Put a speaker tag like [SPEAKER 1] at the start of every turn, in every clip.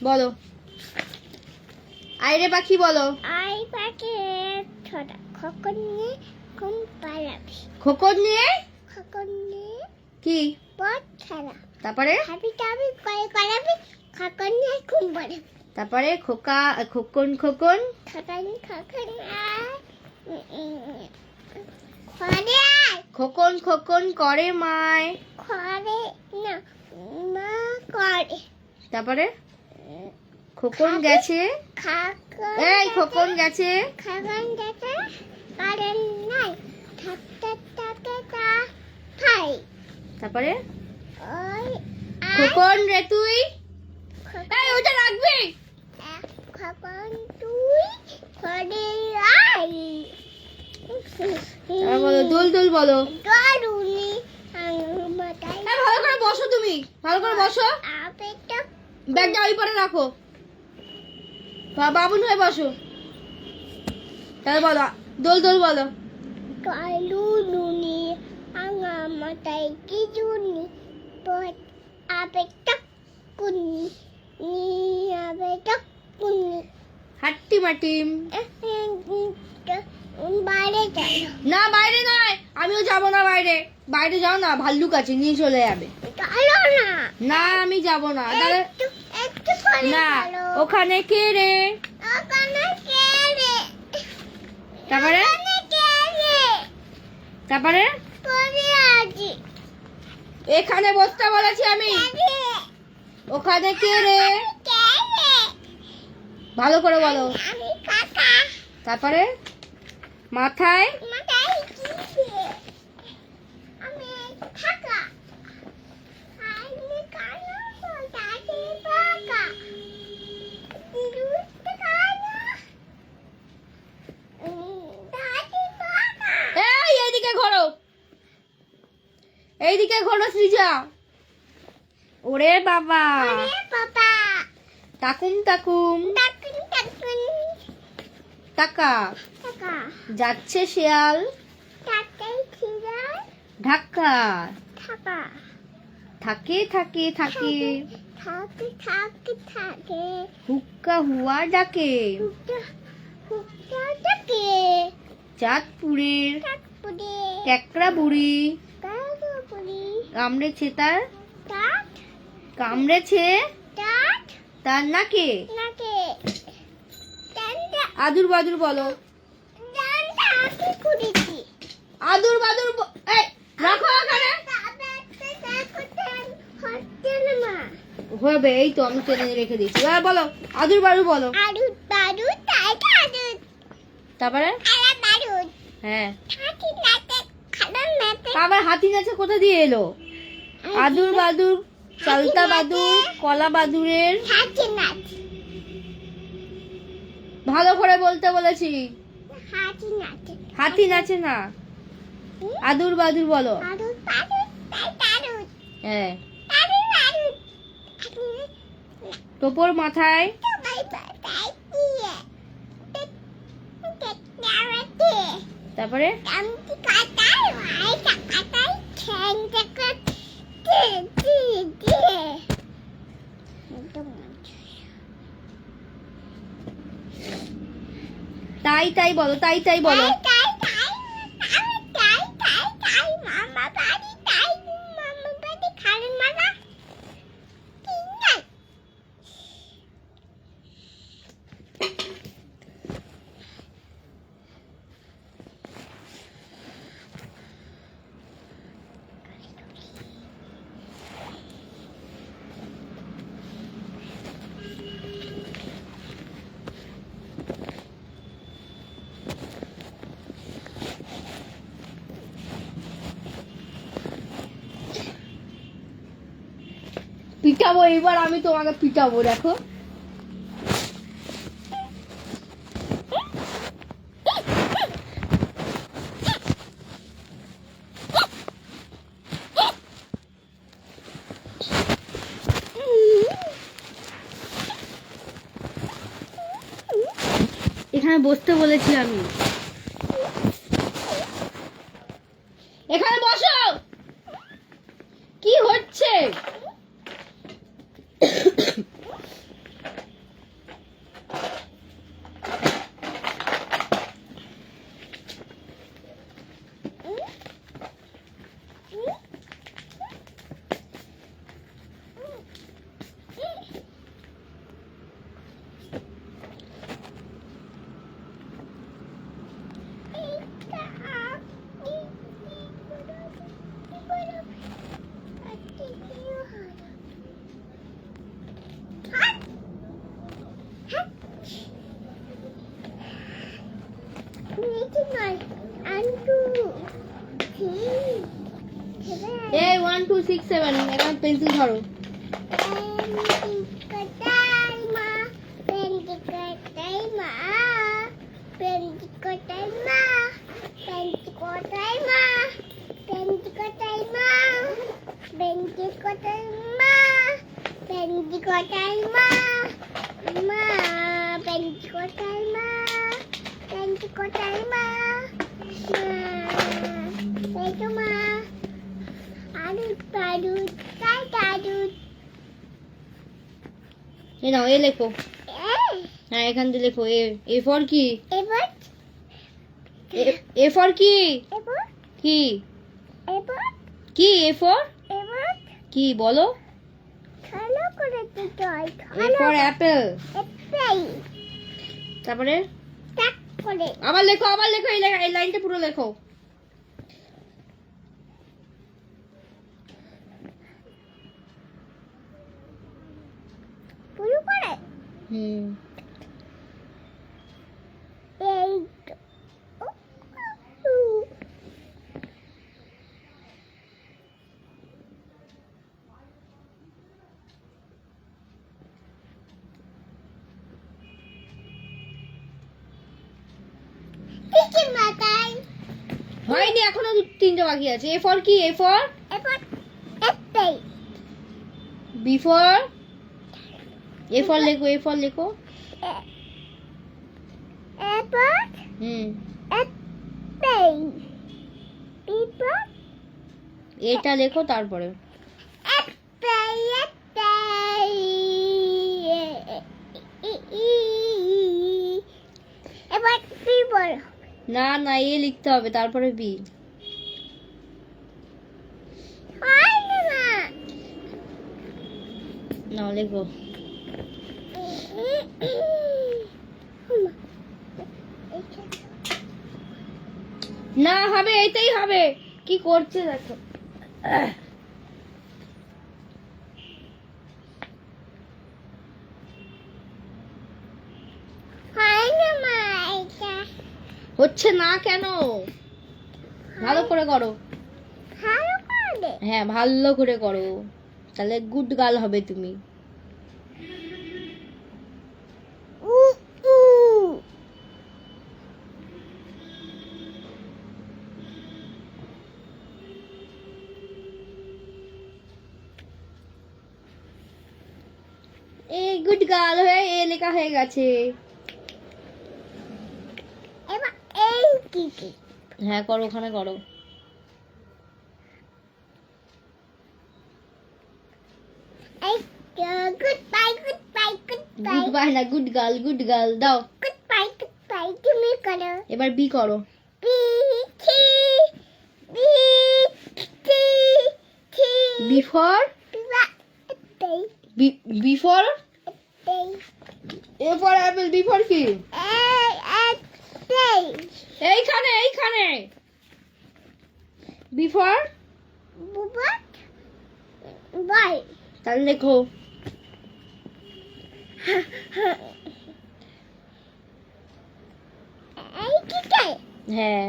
[SPEAKER 1] বলো। আইরে পাখি বলো।
[SPEAKER 2] আই পাখি ছোট খোকন নিয়ে ঘুম পাড়াবি।
[SPEAKER 1] খোকন নিয়ে
[SPEAKER 2] খোকন নিয়ে
[SPEAKER 1] কি
[SPEAKER 2] পথ ছাড়া।
[SPEAKER 1] তারপরে
[SPEAKER 2] হাবি টাবি করে করাবি। খোকন নিয়ে ঘুম পাড়াবি।
[SPEAKER 1] তারপরে খোকা খোকন খোকন
[SPEAKER 2] খোকন খোকন খরে
[SPEAKER 1] খোকন খোকন করে মায়।
[SPEAKER 2] খরে না মা করে।
[SPEAKER 1] তারপরে খোকন গেছে।
[SPEAKER 2] খোকন
[SPEAKER 1] এই খোকন গেছে।
[SPEAKER 2] খোকন গেছে কারেন্ট নাই থাকতে থাকতে তা খাই।
[SPEAKER 1] তারপরে
[SPEAKER 2] ওই
[SPEAKER 1] খোকন রে তুই
[SPEAKER 2] খোকন
[SPEAKER 1] এই ওটা রাখবি।
[SPEAKER 2] খোকন তুই খরে আই
[SPEAKER 1] বলো দুল দুল বলো।
[SPEAKER 2] দারুনি মাথায়
[SPEAKER 1] ভালো করে বসো, তুমি ভালো করে বসো।
[SPEAKER 2] আপেটা
[SPEAKER 1] ব্যাগটা ওই পরে রাখো, বাবুন হয়ে বসো। তাহলে বলো দোল দোল বলো।
[SPEAKER 2] কালু নুনি আঙা মাথায় কি জুনি পথ আপেটা কুনি নি আপেটা কুনি
[SPEAKER 1] হাট্টি মাটিম।
[SPEAKER 2] বাইরে যাই
[SPEAKER 1] না বাইরে নয়, আমিও যাব না বাইরে। বাইরে যাও না, ভাল্লুক আছে, নিয়ে চলে যাবে।
[SPEAKER 2] চলো না
[SPEAKER 1] না আমি যাব না। তাহলে
[SPEAKER 2] একটু একটু করে
[SPEAKER 1] না,
[SPEAKER 2] চলো
[SPEAKER 1] ওখানে কে রে?
[SPEAKER 2] ওখানে কে রে
[SPEAKER 1] তারপরে
[SPEAKER 2] ওখানে কে রে
[SPEAKER 1] তারপরে
[SPEAKER 2] পরে আছি
[SPEAKER 1] এখানে বসতে বলেছি আমি।
[SPEAKER 2] কে
[SPEAKER 1] ওখানে কে রে?
[SPEAKER 2] কে রে
[SPEAKER 1] ভালো করে বলো।
[SPEAKER 2] আমি কাকা
[SPEAKER 1] তারপরে মাথায়
[SPEAKER 2] মাথায় কি রে আমি কাকা আমি কানা দাদি কাকা দুধ কানা দাদি কাকা
[SPEAKER 1] এই এইদিকে ঘোরো, এইদিকে ঘোরো সৃজা। ওরে বাবা,
[SPEAKER 2] আরে বাবা
[SPEAKER 1] তাকুম তাকুম
[SPEAKER 2] টাকুন টাকুন
[SPEAKER 1] টাকা
[SPEAKER 2] কাকা
[SPEAKER 1] যাচ্ছে শেয়াল
[SPEAKER 2] টাকাই ছিড়া
[SPEAKER 1] ধাক্কা।
[SPEAKER 2] থাকা
[SPEAKER 1] থাকে থাকে থাকে
[SPEAKER 2] থাকে থাকে থাকে
[SPEAKER 1] হুক্কা হুয়া ডাকে।
[SPEAKER 2] হুক্কা হুক্কা ডাকে
[SPEAKER 1] চাঁদপুরের
[SPEAKER 2] টাকপুরে
[SPEAKER 1] ক্যাকড়া বুড়ি
[SPEAKER 2] কাকুপুরি
[SPEAKER 1] কামড়েছে তার
[SPEAKER 2] টাক
[SPEAKER 1] কামড়েছে
[SPEAKER 2] টাক
[SPEAKER 1] তার নাকে।
[SPEAKER 2] নাকে ডান্ডা
[SPEAKER 1] আদুর বাদুর বলো।
[SPEAKER 2] ডান্ডা আকে কুড়িছি
[SPEAKER 1] আদুর বাদুর এই রাখো এখানে।
[SPEAKER 2] হচ্ছে না
[SPEAKER 1] হবে, এই তো আমি টেনে রেখে দিয়েছি। এবার বলো আদুর বাদুর বলো।
[SPEAKER 2] আরু বারু তাই আরু
[SPEAKER 1] তারপরে
[SPEAKER 2] আরা বারু
[SPEAKER 1] হ্যাঁ,
[SPEAKER 2] হাতি নাতে খালাম নাতে
[SPEAKER 1] আবার হাতি নাচে কোথা দিয়ে এলো? আদুর বাদুর চালতা বাদুর কলা বাদুরের।
[SPEAKER 2] হাতি নাচ
[SPEAKER 1] ভালো করে বলতে বলেছি।
[SPEAKER 2] হাতি নাচে
[SPEAKER 1] হাতি নাচে না, আদুর বাদুর বলো।
[SPEAKER 2] আরু বারু তাই আরু
[SPEAKER 1] হ্যাঁ,
[SPEAKER 2] আরু আরু
[SPEAKER 1] টোপর মাথায়
[SPEAKER 2] বাই বাই তাই দিয়ে তে
[SPEAKER 1] তারপরে
[SPEAKER 2] কামটি কাটাই ভাই কাটাই ঠ্যাং টাকা দে দে দে
[SPEAKER 1] তাই তাই বলো, তাই তাই বলো।
[SPEAKER 2] তাই তাই আমি তাই তাই তাই মামা বাড়ি তাই মামা বাড়ি খালেন মামা তিন নাই
[SPEAKER 1] পিটাবো, এবার আমি তোমাকে পিটাবো, দেখো। এখানে বসতে বলেছি আমি। এখানে বসো। কি হচ্ছে? 6 7 এখানে পেন্সিল ধরো। এই নাও, এ লেখো। হ্যাঁ, এখান দিয়ে লেখো। এ ফর কি? এ ফর কি? কি কি এ ফর কি বলো? এ ফর অ্যাপেল। তারপরে আবার লেখো, এই লাইনটা পুরো লেখো। হুম। হয়নি, এখনো 3টা বাকি আছে। এ ফর কি? A for B for A for লেখো, এ ফর লেখো। হুম, এটা লেখো তারপরে। না না, এ লিখতে হবে তারপরে বি। না, লেখো। না হবে, এটাই হবে। কি করছে দেখো। হচ্ছে না কেন? ভালো করে করো। হ্যাঁ, ভালো করে করো, তাহলে গুড গার্ল হবে তুমি। এই গুড গার্ল হয়ে এ লেখা হয়ে গেছে। হ্যাঁ, করো, ওখানে করো। গুড বাই না, গুড গার্ল, গুড গার্ল দাও। এবার বি করো। B for B for A for apple. B for কি? এইখানে বি ফর তাহলে লেখো। হ্যাঁ,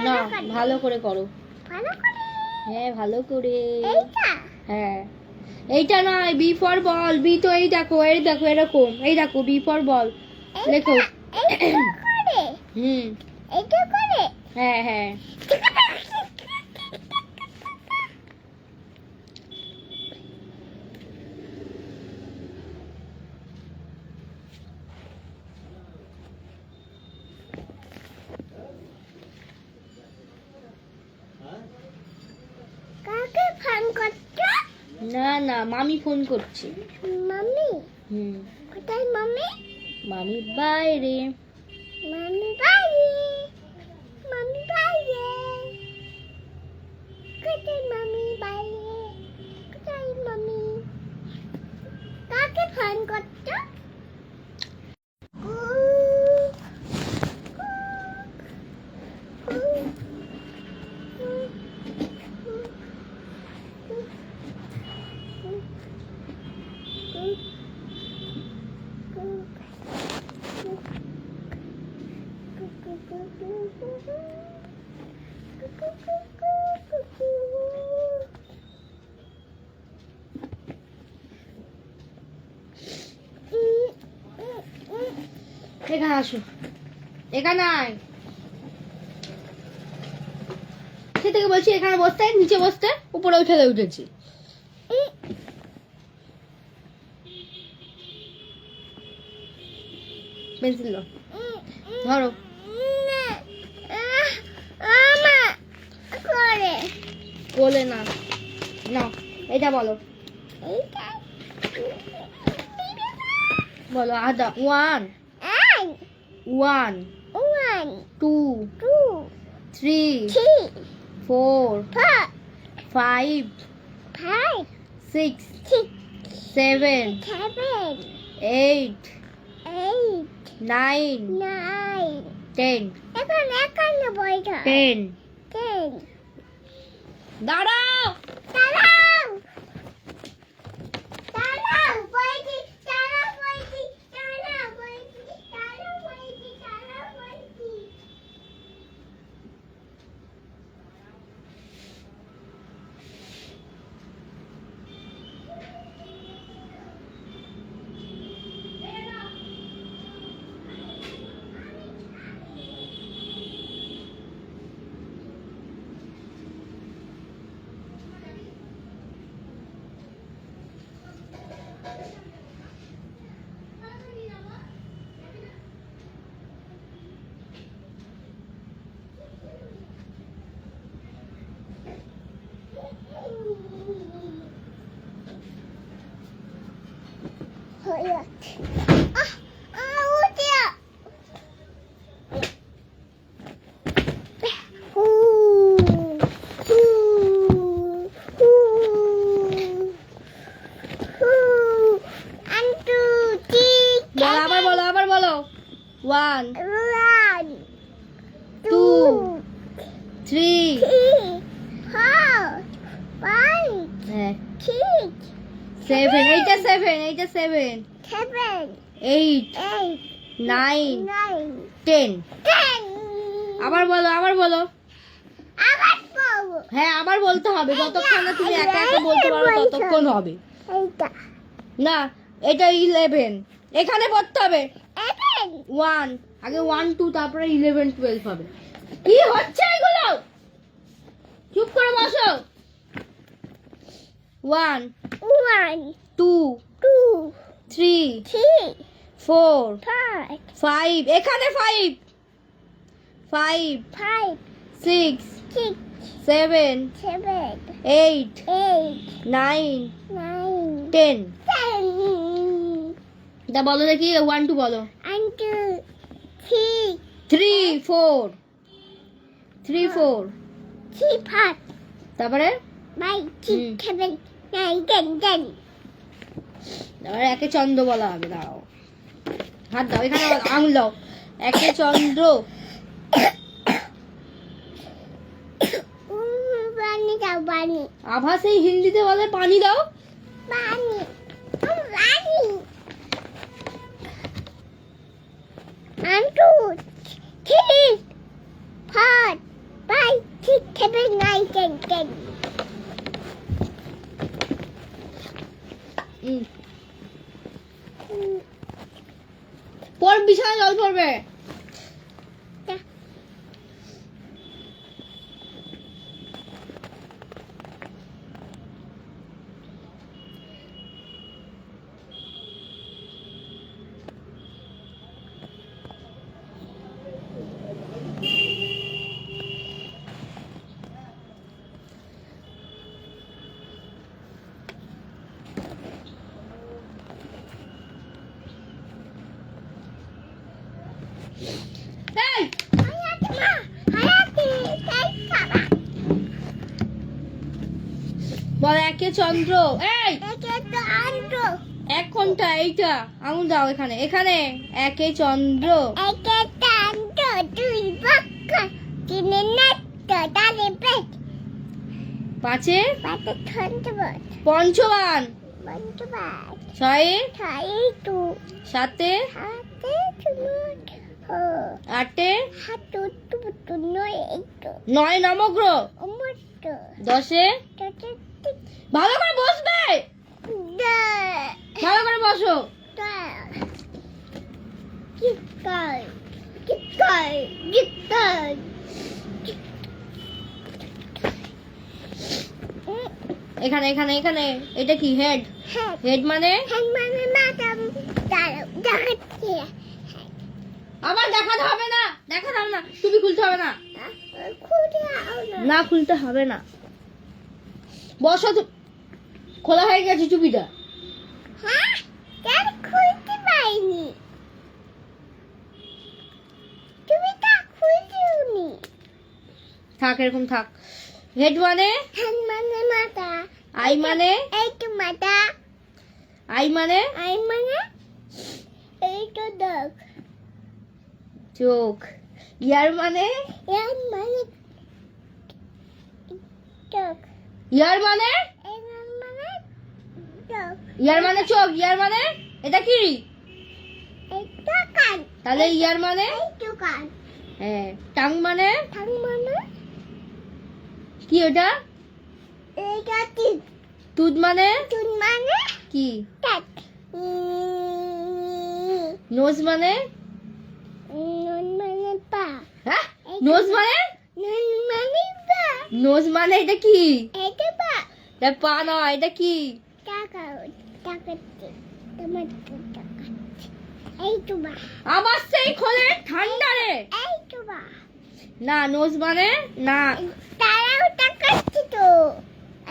[SPEAKER 1] না, ভালো করে করো। হ্যাঁ, ভালো করে। হ্যাঁ, এইটা নয়, বি ফর বল। বি তো এই দেখো, এরকম। এই দেখো, বি ফর বল লেখো। হুম, হ্যাঁ হ্যাঁ। না না, মামি ফোন করছে। হুম, মামি বাইরে। এখানে আসো, এখানে আয়। সে থেকে বলছি এখানে বসতে, নিচে বসতে, উপরে উঠে উঠেছি। পেন্সিল ধরো। কোলে না, নাও এটা বলো, বলো আদা। 1 1 2 3 4 5 6 7 8 9 10 10 দাঁড়াও। আবার বলো 1 2 3 7 এইটা 7 8 9 10 আবার বলো হ্যাঁ আবার বলতে হবে, যতক্ষণ না তুমি একা একা বলতে পারো ততক্ষণ হবে না। এটা 11, এখানে পড়তে হবে 1 আগে 1 2 তারপরে 11 12 হবে। কি হচ্ছে এগুলো? চুপ করে বসো। 1 2 3 4 5 এখানে 5 6 7 8 9 10 এটা বলো দেখি 1 2 বলো 3 4 তারপরে তারপরে একে চন্দ্র বলা হবে। দাঁড়াও, হাত দাও, এখানে আঙুল দাও। একে চন্দ্র, আভা সেই হিন্দিতে বলে পানি দাও। পর বিছানায় জল পড়বে। বল একে চন্দ্র। এই এক কোনটা? এইটা আঙুল দাও এখানে, এখানে একে চন্দ্র। পাঁচে পঞ্চবান, ছয়ে সাতে আটে নয় নবগ্রহ, দশে ভালো করে বসবে, ভালো করে বসো।
[SPEAKER 2] Guitar. Guitar. Guitar.
[SPEAKER 1] এখানে এখানে এখানে এটা কি হেড? হেড মানে
[SPEAKER 2] ম্যাডাম দেখাচ্ছে
[SPEAKER 1] আবার দেখাতে হবে না, দেখাতে হবে না, টুপি খুলতে হবে না,
[SPEAKER 2] খুঁজে
[SPEAKER 1] না খুলতে হবে না। বসো তো, খোলা হয়ে গেছে টুপিটা।
[SPEAKER 2] হ্যাঁ তার খুলতে পারিনি তুমি তা খুলছিওনি
[SPEAKER 1] থাক এরকম থাক। হেড মানে?
[SPEAKER 2] হ্যাঁ মাথা
[SPEAKER 1] আই মানে?
[SPEAKER 2] এই তো মাথা
[SPEAKER 1] আই মানে?
[SPEAKER 2] আই মানে এই তো দাগ
[SPEAKER 1] চোখ। ইয়ার মানে?
[SPEAKER 2] এর মানে চোখ
[SPEAKER 1] ইয়ার মানে?
[SPEAKER 2] এর মানে চোখ
[SPEAKER 1] ইয়ার মানে চোখ। ইয়ার মানে এটা কি?
[SPEAKER 2] এটা কান
[SPEAKER 1] তাহলে ইয়ার মানে?
[SPEAKER 2] এই তো কান
[SPEAKER 1] হ্যাঁ। টাং মানে?
[SPEAKER 2] ঠাং মানে
[SPEAKER 1] কি ওটা?
[SPEAKER 2] এটা টিপ
[SPEAKER 1] টুথ মানে?
[SPEAKER 2] চুন মানে
[SPEAKER 1] কি?
[SPEAKER 2] টাক
[SPEAKER 1] নোজ মানে?
[SPEAKER 2] নুন মানে পা
[SPEAKER 1] হ্যাঁ, নোজ মানে?
[SPEAKER 2] নুন মানে পা
[SPEAKER 1] নোজ মানে এটা কি?
[SPEAKER 2] এটা পা
[SPEAKER 1] এটা পা নয়, এটা কি?
[SPEAKER 2] টাকা টাকাচ্ছে তোমার টাকাচ্ছে এই তো বা
[SPEAKER 1] আবার সেই খোলে ঠান্ডা রে।
[SPEAKER 2] এই তো বা
[SPEAKER 1] না, নোজ মানে না।
[SPEAKER 2] তারাও টাকাচ্ছে তো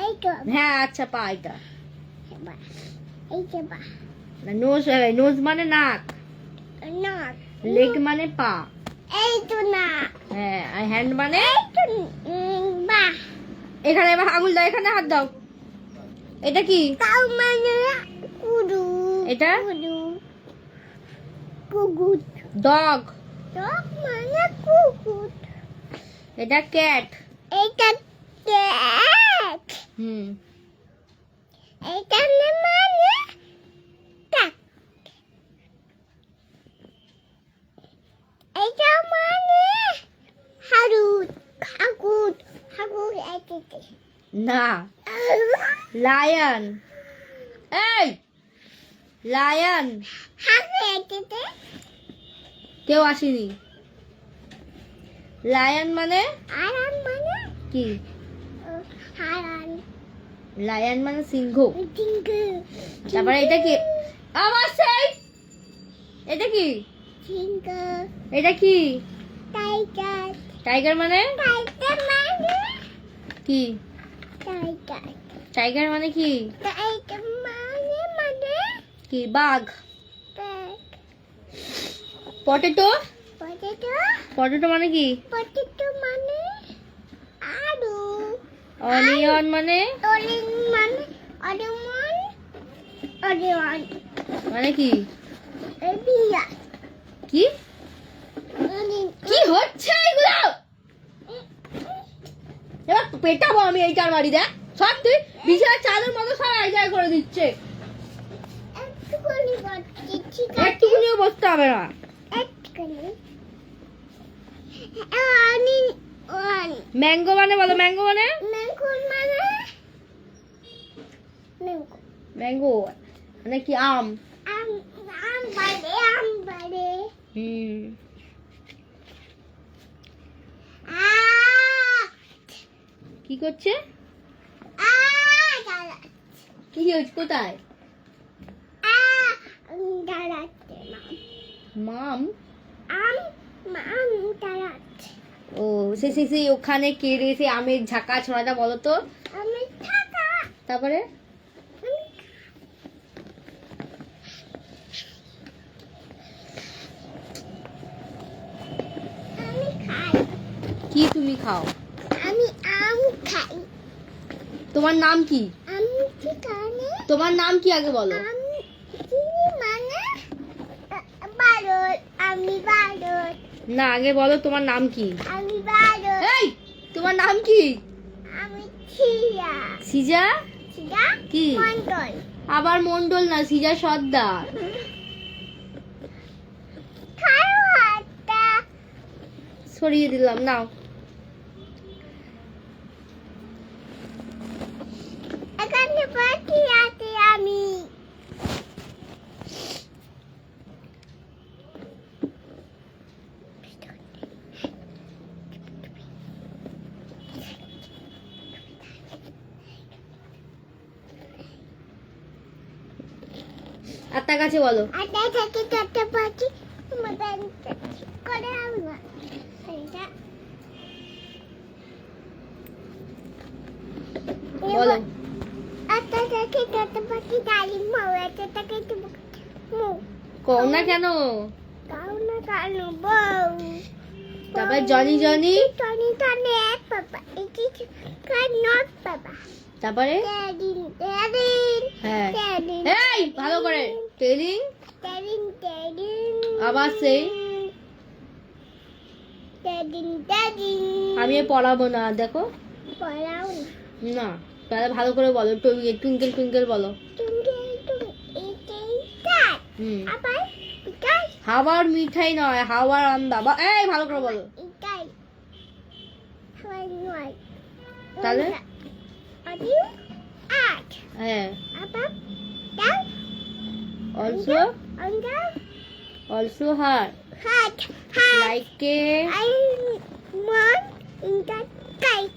[SPEAKER 2] এই তো
[SPEAKER 1] হ্যাঁ আচ্ছা, পা এটা।
[SPEAKER 2] বা এই তো বা
[SPEAKER 1] না, নোজ নোজ মানে নাক,
[SPEAKER 2] না
[SPEAKER 1] লেগ মানে পা।
[SPEAKER 2] এই তো না
[SPEAKER 1] হ্যাঁ, আর হ্যান্ড মানে?
[SPEAKER 2] এই তো বা
[SPEAKER 1] এখানে এবার আঙুল দাও, এখানে হাত দাও। এটা কি?
[SPEAKER 2] কাউ মানে কুডু
[SPEAKER 1] এটা?
[SPEAKER 2] Kudu কুকুট
[SPEAKER 1] dog.
[SPEAKER 2] ডগ মানে কুকুট
[SPEAKER 1] এটা ক্যাট।
[SPEAKER 2] এইটা ক্যাট
[SPEAKER 1] হুম।
[SPEAKER 2] এইটা মানে কাক এইটা মানে হারুত হাগুট হাগুট এইটাতে
[SPEAKER 1] না, লায়ন। এই লায়ন।
[SPEAKER 2] হাগু এইটাতে
[SPEAKER 1] কেউ আসেনি। লায়ন মানে
[SPEAKER 2] আরাম মানে
[SPEAKER 1] কি?
[SPEAKER 2] হারান
[SPEAKER 1] লায়ন মানে সিংহ।
[SPEAKER 2] টিঙ্কু
[SPEAKER 1] তারপরে এটা কি? আবার সেই এটা কি?
[SPEAKER 2] টিঙ্কু
[SPEAKER 1] এটা কি?
[SPEAKER 2] টাইগার
[SPEAKER 1] টাইগার মানে
[SPEAKER 2] টাইগার মানে
[SPEAKER 1] কি?
[SPEAKER 2] টাইগার
[SPEAKER 1] টাইগার মানে কি?
[SPEAKER 2] টাইগার মানে মানে
[SPEAKER 1] কি? বাঘ।
[SPEAKER 2] Bag
[SPEAKER 1] potato.
[SPEAKER 2] পটেটো
[SPEAKER 1] পটেটো মানে কি?
[SPEAKER 2] পটেটো মানে আলু
[SPEAKER 1] অনিয়ন মানে?
[SPEAKER 2] অরেঞ্জ মানে অরেমন অরেমন
[SPEAKER 1] মানে কি?
[SPEAKER 2] বিয়া
[SPEAKER 1] কি কি হচ্ছে এগুলো? এবার পেটাবো আমি এইটার বাড়ি। দেখ সব তুই বিছানার চাদর মতো সব এক জায়গায় করে দিচ্ছে।
[SPEAKER 2] একটুখানি বাচ্চি ঠিক আছে
[SPEAKER 1] একটুকুনিও বসতে হবে না।
[SPEAKER 2] একটুখানি আমি ওয়ান
[SPEAKER 1] ম্যাঙ্গো মানে বলো, ম্যাঙ্গো মানে?
[SPEAKER 2] ম্যাঙ্গো মানে ম্যাঙ্গো
[SPEAKER 1] ম্যাঙ্গো মানে কি? আম।
[SPEAKER 2] আম আম বাড়ে
[SPEAKER 1] হুম। কি করছে?
[SPEAKER 2] দাঁড়া
[SPEAKER 1] কি হচ্ছে? কোথায়?
[SPEAKER 2] দাঁড়াচ্ছে
[SPEAKER 1] মাম।
[SPEAKER 2] আম আম দাঁড়াচ্ছে
[SPEAKER 1] ও সে সে সে ওখানে কেড়ে সে আমের ঝাঁকা ছোড়াটা বলো তো।
[SPEAKER 2] আমি থাকা
[SPEAKER 1] তারপরে
[SPEAKER 2] আমি খাই
[SPEAKER 1] কি তুমি খাও?
[SPEAKER 2] আমি আম খাই
[SPEAKER 1] তোমার নাম কি?
[SPEAKER 2] আমি ঠিকানে
[SPEAKER 1] তোমার নাম কি আগে বলো?
[SPEAKER 2] আমি কি মানে বারোট আমি বারোট
[SPEAKER 1] না, আগে বলো তোমার নাম কি?
[SPEAKER 2] আমি বারোট
[SPEAKER 1] এই তোমার নাম কি?
[SPEAKER 2] আমি ছিয়া
[SPEAKER 1] সিজা।
[SPEAKER 2] ছিয়া
[SPEAKER 1] কি?
[SPEAKER 2] মন্ডল
[SPEAKER 1] আবার মন্ডল না, সিজা সর্দার।
[SPEAKER 2] খাও হাতটা
[SPEAKER 1] সরিয়ে দিলাম, নাও।
[SPEAKER 2] এখানে পাখি আছে আমি
[SPEAKER 1] আর তার কাছে বলো।
[SPEAKER 2] আটা থেকে চারটা পাখি মতন করে আমরা এইটা
[SPEAKER 1] বলো।
[SPEAKER 2] আটা থেকে চারটা পাখি ডালি মাওয়াতে থেকে মু
[SPEAKER 1] কও না কেন?
[SPEAKER 2] কাউনা কানো বউ
[SPEAKER 1] তারপর জনি জনি,
[SPEAKER 2] টনি টনি এক বাবা ইটি কানট বাবা
[SPEAKER 1] তারপরে
[SPEAKER 2] টেডিন টেডিন
[SPEAKER 1] হ্যাঁ
[SPEAKER 2] টেডিন
[SPEAKER 1] এই ভালো করে টেলিং,
[SPEAKER 2] টেডিন টেডিন
[SPEAKER 1] আবার সেই
[SPEAKER 2] টেডিন টেডিন
[SPEAKER 1] আমি আর পড়াবো না, দেখো
[SPEAKER 2] পড়াও
[SPEAKER 1] না, তাহলে ভালো করে বলো, টুইঙ্কেল টুইঙ্কেল বলো।
[SPEAKER 2] টুঙ্গে টুং এইটা
[SPEAKER 1] হুম,
[SPEAKER 2] আবার বিকাশ
[SPEAKER 1] হাওয়ার মিঠাই নয়, হাওয়ার আন্দা বা এই ভালো করে বলো।
[SPEAKER 2] এটাই হয় নয়
[SPEAKER 1] তাহলে
[SPEAKER 2] আদিও আট
[SPEAKER 1] হ্যাঁ
[SPEAKER 2] আবার দাও
[SPEAKER 1] অলসো
[SPEAKER 2] আন্ডা
[SPEAKER 1] অলসো হার
[SPEAKER 2] হাট হাট
[SPEAKER 1] like a
[SPEAKER 2] I want in that kite.